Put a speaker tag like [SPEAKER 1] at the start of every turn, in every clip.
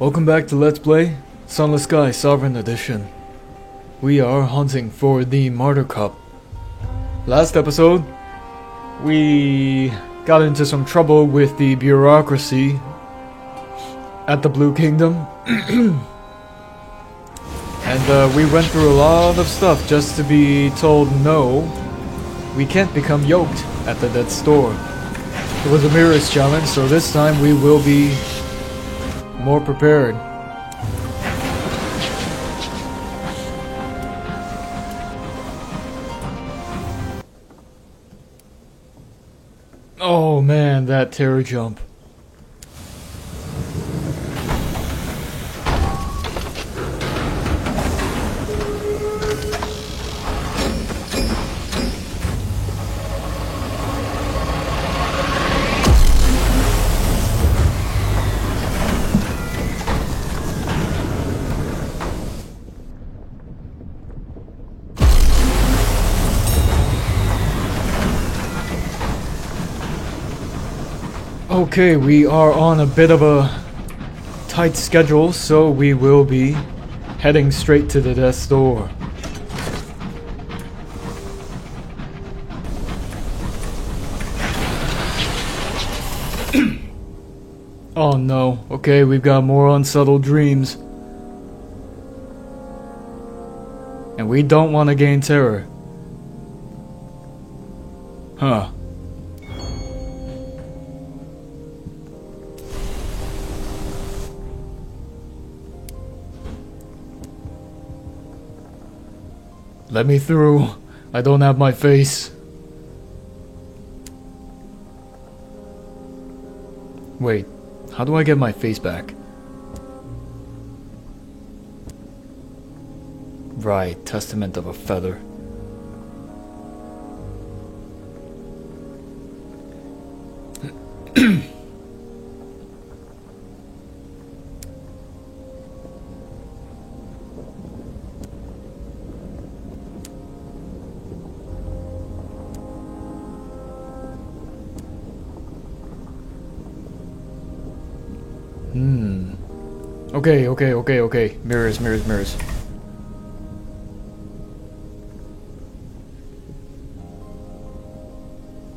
[SPEAKER 1] Welcome back to Let's Play Sunless Sky Sovereign Edition. We are hunting for the Martyr Cup. Last episode, we got into some trouble with the bureaucracy at the Blue Kingdom. And we went through a lot of stuff just to be told no, we can't become yoked at the Dead Store. It was a mirrors challenge, so this time we will be more prepared. Oh man, that terror jump. Okay, we are on a bit of a tight schedule, so we will be heading straight to the Death Store. Oh no, okay, we've got more unsettled dreams. And we don't want to gain terror. Huh. Let me through. I don't have my face. Wait, how do I get my face back? Right, Testament of a Feather. Okay. Mirrors.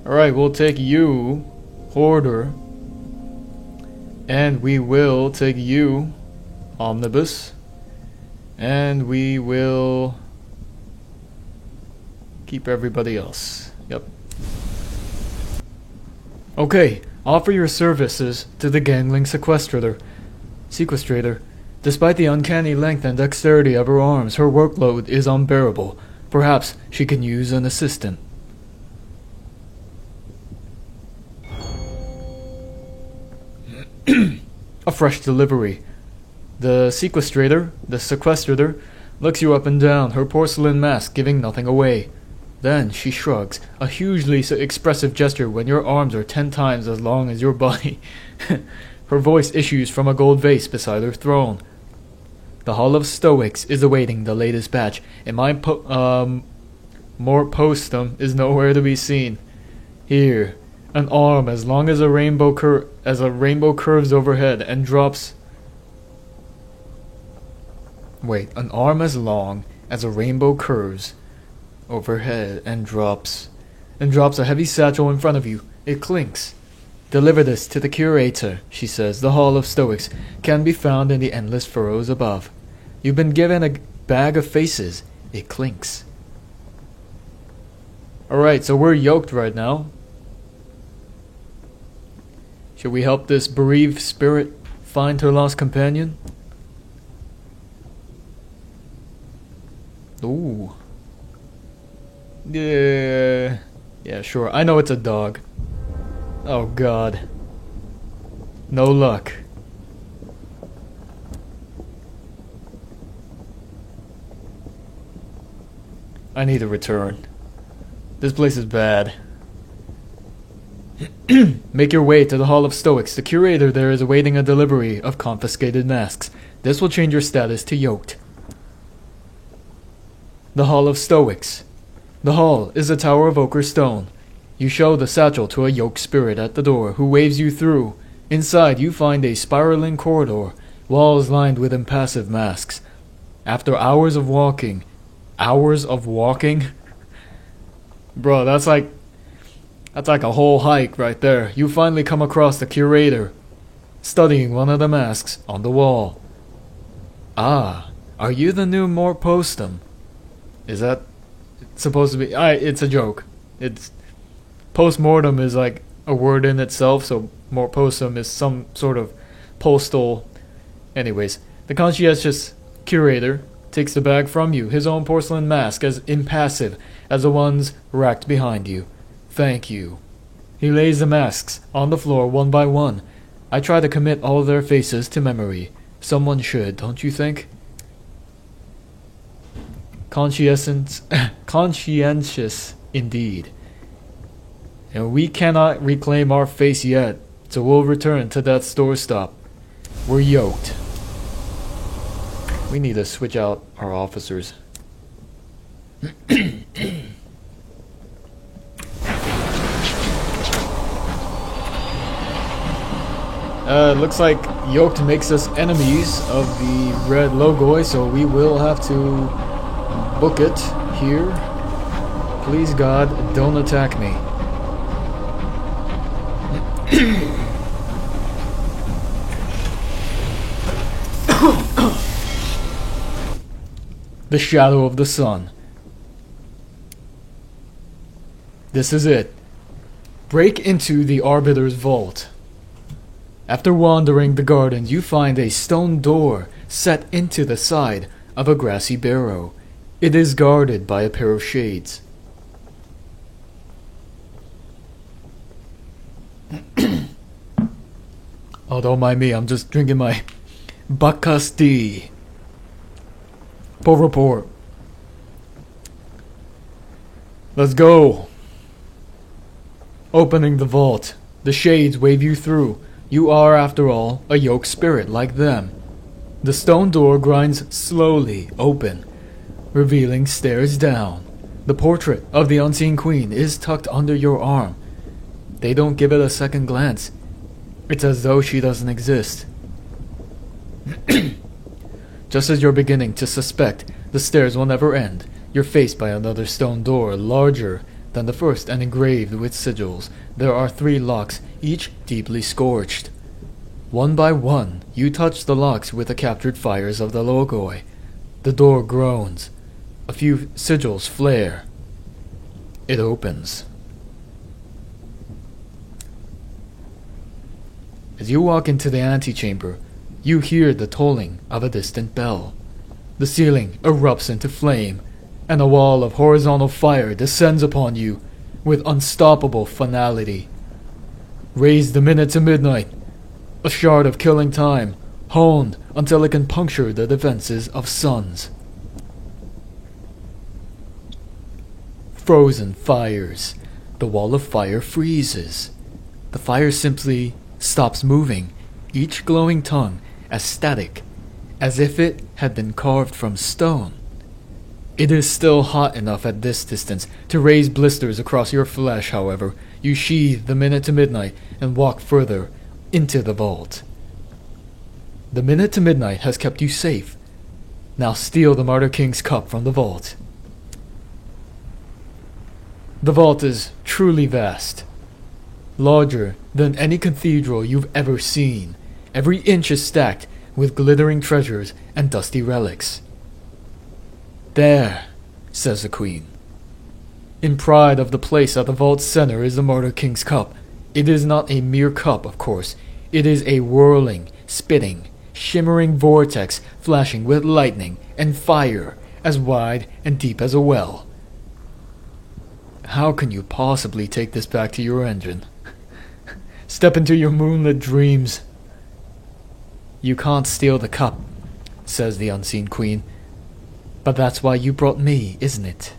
[SPEAKER 1] Alright, we'll take you, Hoarder. And we will take you, Omnibus. And we will keep everybody else. Yep. Okay, offer your services to the gangling sequestrator. Despite the uncanny length and dexterity of her arms, her workload is unbearable. Perhaps she can use an assistant. A fresh delivery. The sequestrator, looks you up and down, her porcelain mask giving nothing away. Then she shrugs, a hugely expressive gesture when your arms are 10 times as long as your body. Her voice issues from a gold vase beside her throne. The Hall of Stoics is awaiting the latest batch, and my more postum is nowhere to be seen. Here, an arm as long as a rainbow curves overhead and drops. Wait, an arm as long as a rainbow curves overhead and drops a heavy satchel in front of you. It clinks. Deliver this to the curator, she says. The Hall of Stoics can be found in the endless furrows above. You've been given a bag of faces. It clinks. Alright, so we're yoked right now. Should we help this bereaved spirit find her lost companion? Ooh. Yeah, sure. I know it's a dog. Oh god. No luck. I need to return. This place is bad. Make your way to the Hall of Stoics. The curator there is awaiting a delivery of confiscated masks. This will change your status to yoked. The Hall of Stoics. The hall is a tower of ochre stone. You show the satchel to a yoked spirit at the door, who waves you through. Inside, you find a spiraling corridor walls lined with impassive masks. After hours of walking, hours of walking? Bro, that's like a whole hike right there. You finally come across the curator, studying one of the masks on the wall. Ah, are you the new Mort Postum? Is that supposed to be... it's a joke. It's... Postmortem is like a word in itself, so Mort Postum is some sort of postal... Anyways, the conscientious curator takes the bag from you, his own porcelain mask as impassive as the ones racked behind you. Thank you. He lays the masks on the floor one by one. I try to commit all their faces to memory. Someone should, don't you think? Conscientious indeed. And we cannot reclaim our face yet, so we'll return to that store stop. We're yoked. We need to switch out our officers. Looks like Yoked makes us enemies of the red Logoi, so we will have to book it here. Please God, don't attack me. The shadow of the sun. This is it. Break into the Arbiter's vault. After wandering the gardens, you find a stone door set into the side of a grassy barrow. It is guarded by a pair of shades. Oh, don't mind me, I'm just drinking my Bacchus-D. Pour report. Let's go. Opening the vault, the shades wave you through. You are, after all, a yoked spirit like them. The stone door grinds slowly open, revealing stairs down. The portrait of the unseen queen is tucked under your arm. They don't give it a second glance. It's as though she doesn't exist. Just as you're beginning to suspect the stairs will never end, you're faced by another stone door, larger than the first and engraved with sigils. There are 3 locks, each deeply scorched. One by one, you touch the locks with the captured fires of the Logoi. The door groans. A few sigils flare. It opens. As you walk into the antechamber, you hear the tolling of a distant bell. The ceiling erupts into flame, and a wall of horizontal fire descends upon you with unstoppable finality. Raise the minute to midnight, a shard of killing time, honed until it can puncture the defenses of suns. Frozen fires. The wall of fire freezes. The fire simply stops moving, each glowing tongue as static, as if it had been carved from stone. It is still hot enough at this distance to raise blisters across your flesh, however. You sheathe the minute to midnight and walk further into the vault. The minute to midnight has kept you safe. Now steal the Martyr King's cup from the vault. The vault is truly vast, larger than any cathedral you've ever seen. Every inch is stacked with glittering treasures and dusty relics. There, says the queen. In pride of the place at the vault's center is the Martyr King's cup. It is not a mere cup, of course. It is a whirling, spitting, shimmering vortex flashing with lightning and fire as wide and deep as a well. How can you possibly take this back to your engine? Step into your moonlit dreams. You can't steal the cup, says the unseen queen. But that's why you brought me, isn't it?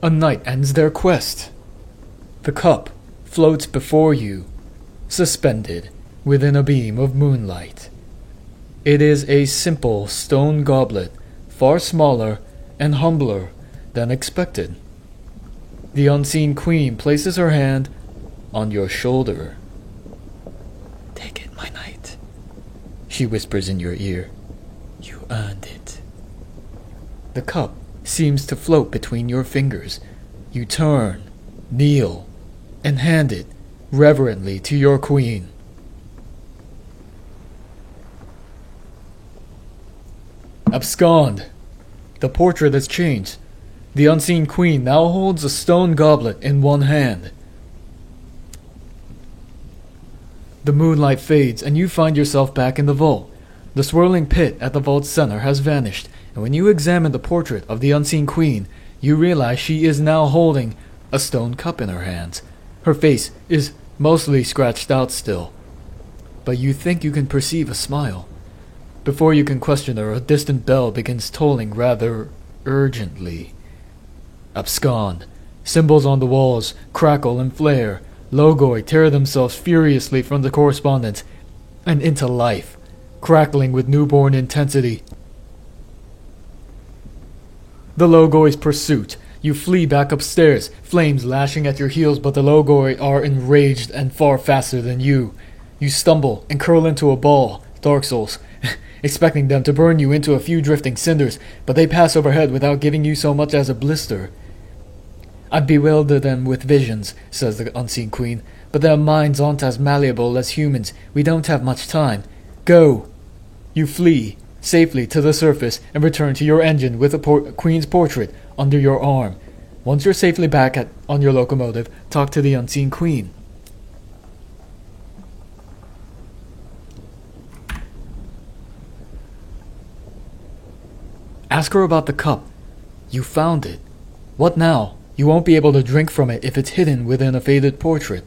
[SPEAKER 1] A knight ends their quest. The cup floats before you, suspended within a beam of moonlight. It is a simple stone goblet, far smaller and humbler than expected. The unseen queen places her hand on your shoulder. she whispers in your ear. You earned it. The cup seems to float between your fingers. You turn, kneel, and hand it reverently to your queen. Abscond! The portrait has changed. The unseen queen now holds a stone goblet in one hand. The moonlight fades, and you find yourself back in the vault. The swirling pit at the vault's center has vanished, and when you examine the portrait of the unseen queen, you realize she is now holding a stone cup in her hands. Her face is mostly scratched out still, but you think you can perceive a smile. Before you can question her, a distant bell begins tolling rather urgently. Abscond. Symbols on the walls crackle and flare. Logoi tear themselves furiously from the correspondence and into life, crackling with newborn intensity. The Logoi's pursuit. You flee back upstairs, flames lashing at your heels, but the Logoi are enraged and far faster than you. You stumble and curl into a ball, Dark Souls, expecting them to burn you into a few drifting cinders, but they pass overhead without giving you so much as a blister. I bewilder them with visions, says the unseen queen, but their minds aren't as malleable as humans. We don't have much time. Go! You flee safely to the surface and return to your engine with the queen's portrait under your arm. Once you're safely back on your locomotive, talk to the unseen queen. Ask her about the cup. You found it. What now? You won't be able to drink from it if it's hidden within a faded portrait.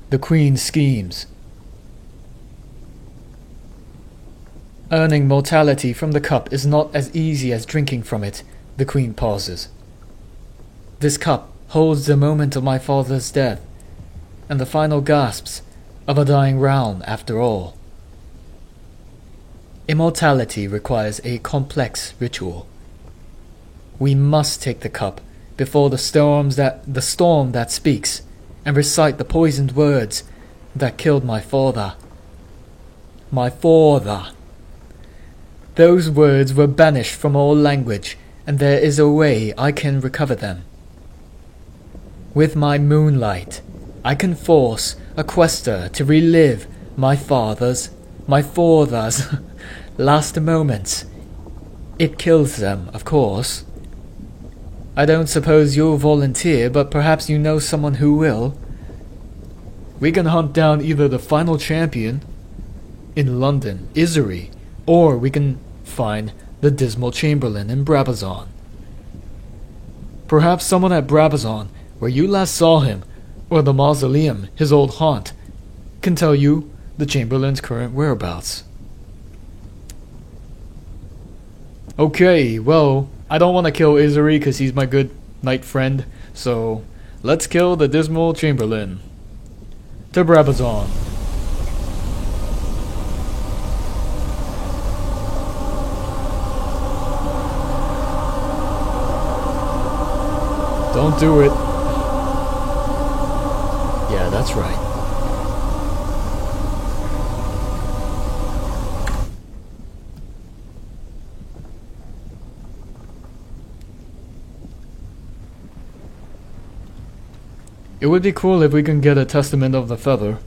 [SPEAKER 1] The queen schemes. Earning mortality from the cup is not as easy as drinking from it, the queen pauses. This cup holds the moment of my father's death, and the final gasps of a dying round after all. Immortality requires a complex ritual. We must take the cup before the storm that speaks, and recite the poisoned words that killed my father. My father. Those words were banished from all language, and there is a way I can recover them. With my moonlight, I can force a quester to relive my father's last moments. It kills them, of course. I don't suppose you'll volunteer, but perhaps you know someone who will. We can hunt down either the final champion in London, Izuri, or we can find the Dismal Chamberlain in Brabazon. Perhaps someone at Brabazon, where you last saw him, or the mausoleum, his old haunt, can tell you the Chamberlain's current whereabouts. Okay, well, I don't want to kill Izuri because he's my good knight friend, so let's kill the Dismal Chamberlain. To Brabazon. Don't do it. Yeah, that's right. It would be cool if we can get a Testament of the Feather.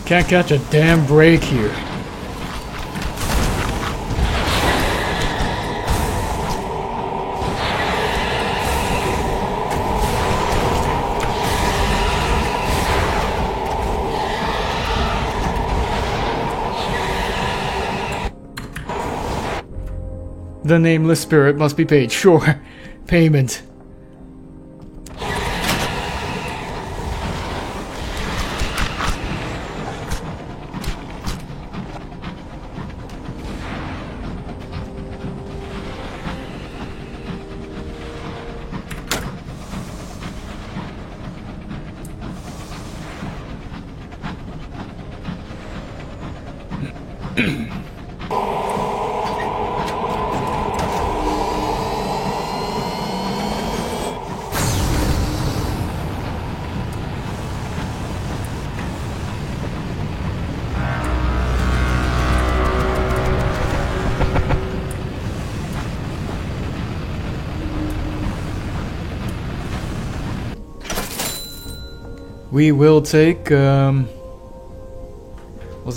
[SPEAKER 1] Can't catch a damn break here. The nameless spirit must be paid. Sure. Payment. We will take, was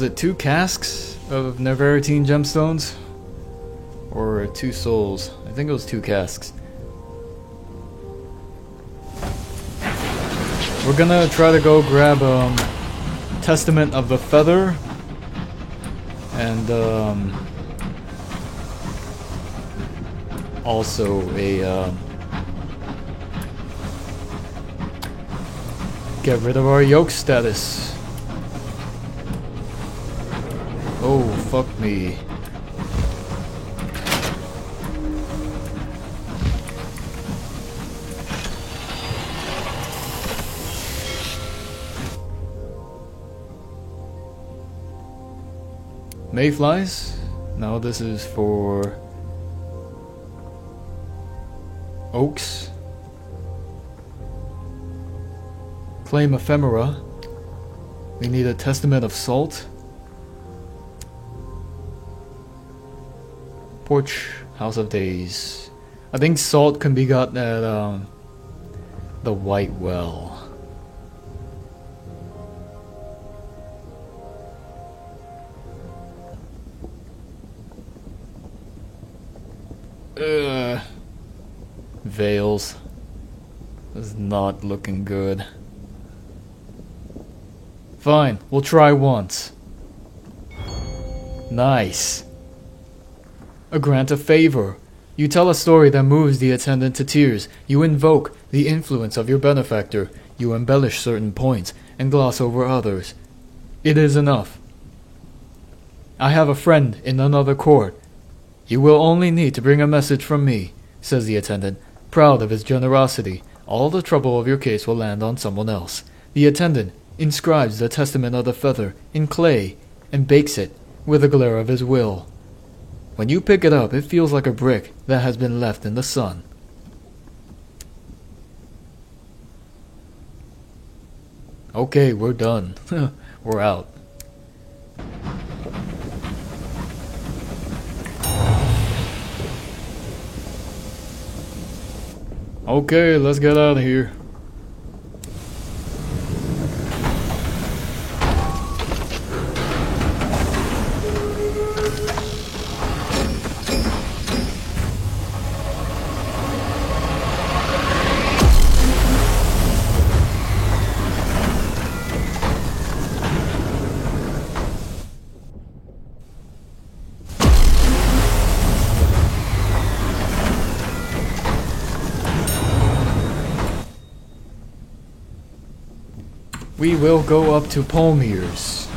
[SPEAKER 1] it 2 casks of Nevertine gemstones? Or 2 souls? I think it was 2 casks. We're gonna try to go grab, Testament of the Feather. And, also a, get rid of our yoke status. Oh, fuck me. Mayflies? No, this is for oaks. Claim ephemera. We need a testament of salt. Porch, House of Days. I think salt can be got at the White Well. Veils. This is not looking good. Fine, we'll try once. Nice. A grant of favor. You tell a story that moves the attendant to tears. You invoke the influence of your benefactor. You embellish certain points and gloss over others. It is enough. I have a friend in another court. You will only need to bring a message from me, says the attendant, proud of his generosity. All the trouble of your case will land on someone else. The attendant inscribes the Testament of the Feather in clay and bakes it with the glare of his will. When you pick it up, it feels like a brick that has been left in the sun. Okay, we're done. We're out. Okay, let's get out of here. We will go up to Palmyr's.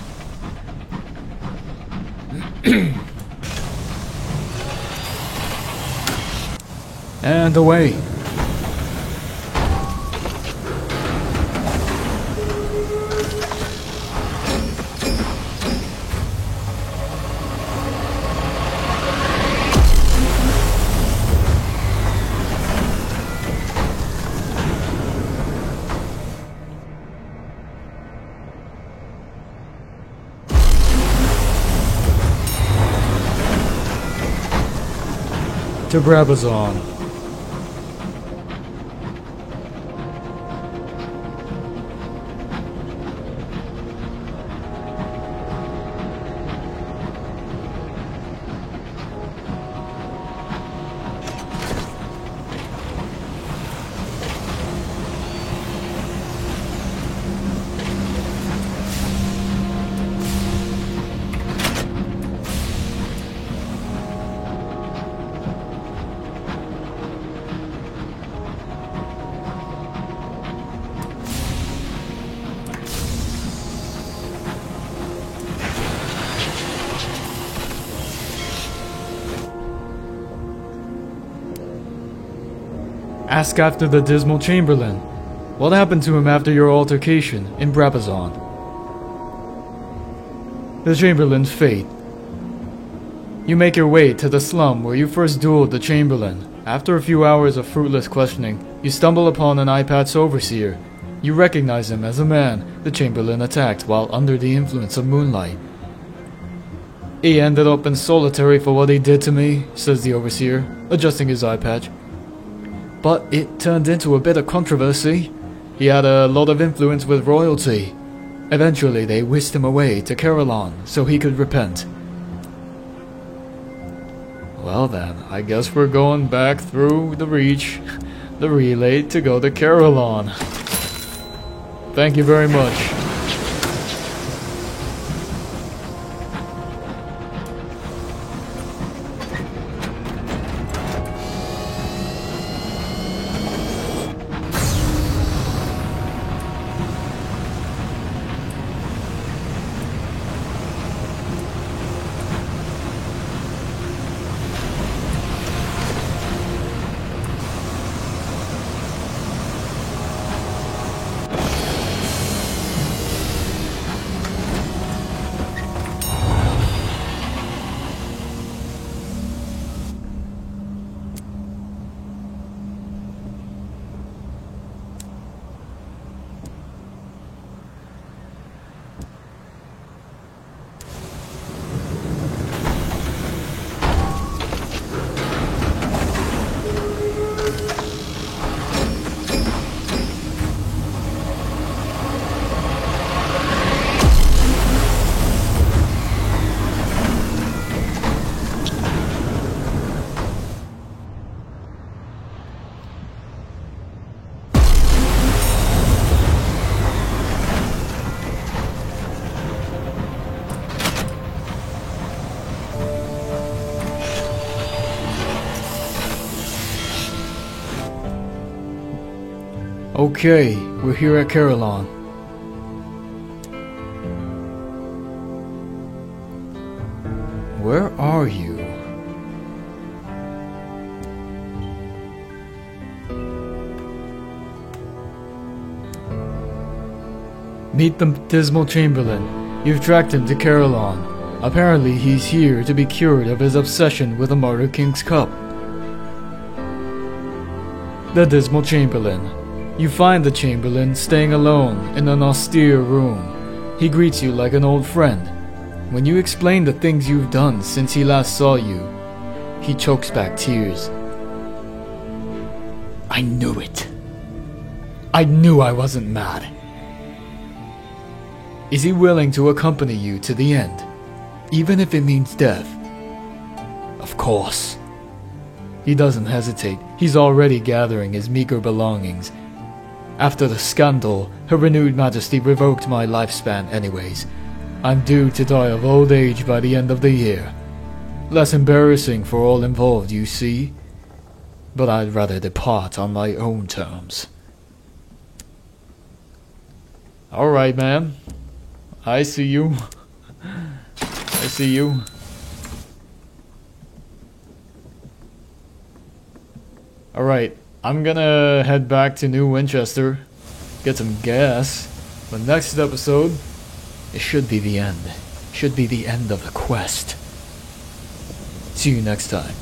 [SPEAKER 1] And away. To Brabazon. Ask after the Dismal Chamberlain. What happened to him after your altercation in Brabazon? The Chamberlain's fate. You make your way to the slum where you first dueled the Chamberlain. After a few hours of fruitless questioning, you stumble upon an Eye Patch overseer. You recognize him as a man the Chamberlain attacked while under the influence of moonlight. He ended up in solitary for what he did to me, says the overseer, adjusting his eye patch. But it turned into a bit of controversy. He had a lot of influence with royalty. Eventually they whisked him away to Carillon so he could repent. Well then, I guess we're going back through the Reach, the relay, to go to Carillon. Thank you very much. Okay, we're here at Carillon. Where are you? Meet the Dismal Chamberlain. You've tracked him to Carillon. Apparently he's here to be cured of his obsession with the Martyr King's Cup. The Dismal Chamberlain. You find the Chamberlain staying alone in an austere room. He greets you like an old friend. When you explain the things you've done since he last saw you, he chokes back tears. I knew it. I knew I wasn't mad. Is he willing to accompany you to the end, even if it means death? Of course. He doesn't hesitate. He's already gathering his meager belongings. After the scandal, Her Renewed Majesty revoked my lifespan anyways. I'm due to die of old age by the end of the year. Less embarrassing for all involved, you see. But I'd rather depart on my own terms. Alright, man. I see you. I see you. Alright. I'm gonna head back to New Winchester, get some gas, but next episode, it should be the end. Should be the end of the quest. See you next time.